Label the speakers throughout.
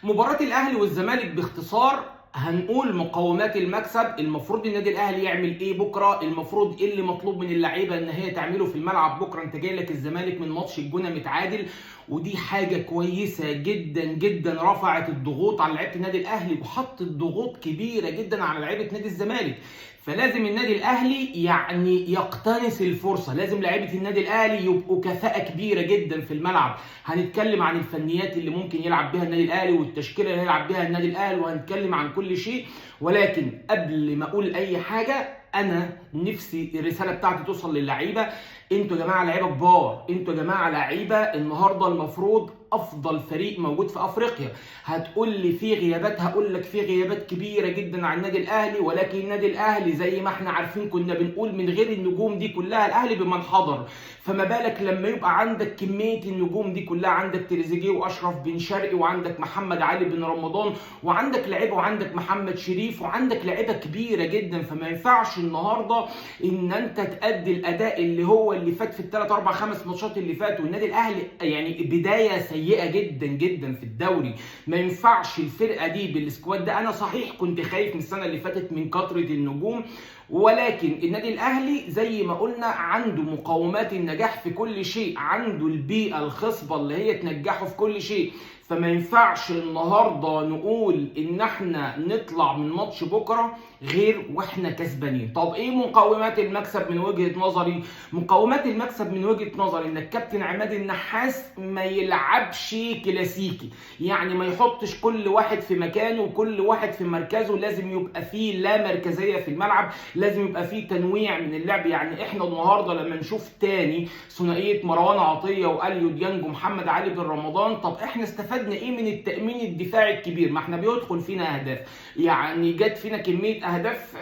Speaker 1: مباراة الأهلي والزمالك باختصار هنقول مقومات المكسب. المفروض النادي الاهلي يعمل ايه بكره؟ المفروض ايه اللي مطلوب من اللعيبه ان هي تعمله في الملعب بكره؟ انت جاي لك الزمالك من ماتش الجونه متعادل، ودي حاجه كويسه جدا جدا، رفعت الضغوط على لعيبه النادي الاهلي وحطت ضغوط كبيره جدا على لعيبه نادي الزمالك. فلازم النادي الاهلي يعني يقتنص الفرصه، لازم لعيبه النادي الاهلي يبقوا كفاءه كبيره جدا في الملعب. هنتكلم عن الفنيات اللي ممكن يلعب بها النادي الاهلي والتشكيله اللي هيلعب بها النادي الاهلي، وهنتكلم عن كل شيء. ولكن قبل ما اقول اي حاجه، انا نفسي الرساله بتاعتي توصل للعيبه. انتوا يا جماعه لعيبه كبار، انتوا يا جماعه لعيبه النهارده المفروض افضل فريق موجود في افريقيا. هتقول لي في غيابات، هقول لك في غيابات كبيره جدا على النادي الاهلي، ولكن النادي الاهلي زي ما احنا عارفين كنا بنقول من غير النجوم دي كلها الاهلي بمن حضر. فما بالك لما يبقى عندك كميه النجوم دي كلها، عندك تريزيجيه واشرف بن شرقي وعندك محمد علي بن رمضان وعندك لعيبه وعندك محمد شريف وعندك لعيبه كبيره جدا. فما ينفعش النهارده ان انت تأدي الاداء اللي فات في الثلاث اربع خمس ماتشات اللي فاتوا. النادي الاهلي يعني بدايه سيئه جدا جدا في الدوري. ما ينفعش الفرقه دي بالسكواد ده. انا صحيح كنت خايف من السنه اللي فاتت من كثره النجوم، ولكن النادي الاهلي زي ما قلنا عنده مقومات النجاح في كل شيء، عنده البيئه الخصبه اللي هي تنجحه في كل شيء. فما ينفعش النهارده نقول ان احنا نطلع من ماتش بكره غير واحنا كسبانين. طب ايه مقومات المكسب من وجهه نظري؟ مقومات المكسب من وجهه نظري ان الكابتن عماد النحاس ما يلعبش كلاسيكي، يعني ما يحطش كل واحد في مكانه وكل واحد في مركزه. لازم يبقى فيه لا مركزيه في الملعب، لازم يبقى فيه تنويع من اللعب. يعني احنا النهارده لما نشوف تاني ثنائيه مروان عطيه واليو ديانج ومحمد علي بن رمضان، طب احنا استفدنا ايه من التامين الدفاعي الكبير؟ ما احنا بيدخل فينا اهداف، يعني جت فينا كميه اهداف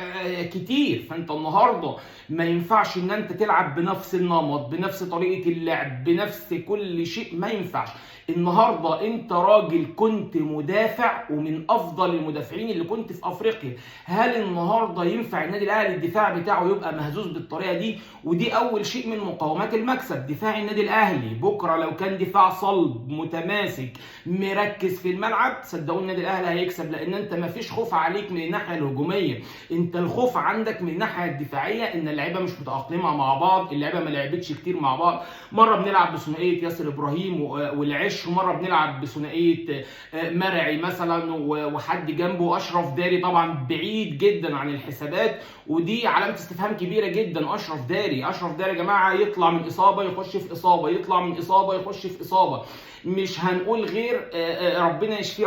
Speaker 1: كتير. فانت النهارده ما ينفعش ان انت تلعب بنفس النمط، بنفس طريقه اللعب، بنفس كل شيء. ما ينفعش. النهارده انت راجل كنت مدافع ومن افضل المدافعين اللي كنت في افريقيا. هل النهارده ينفع النادي الاهلي الدفاع بتاعه يبقى مهزوز بالطريقه دي؟ ودي اول شيء من مقومات المكسب. دفاع النادي الاهلي بكره لو كان دفاع صلب متماسك مركز في الملعب، صدقوني النادي الاهلي هيكسب. لان انت ما فيش خوف عليك من الناحيه الهجوميه، انت الخوف عندك من الناحيه الدفاعيه ان اللعيبه مش متاقلمه مع بعض، اللعيبه ما لعبتش كتير مع بعض. مره بنلعب بثنائيه ياسر ابراهيم والعش، ومره بنلعب بثنائيه مرعي مثلا وحد جنبه اشرف داري، طبعا بعيد جدا عن الحسابات، ودي علامه استفهام كبيره جدا. اشرف داري يا جماعه يطلع من اصابه يخش في اصابه، يطلع من اصابه يخش في اصابه. مش هنقول غير ربنا يشفيه.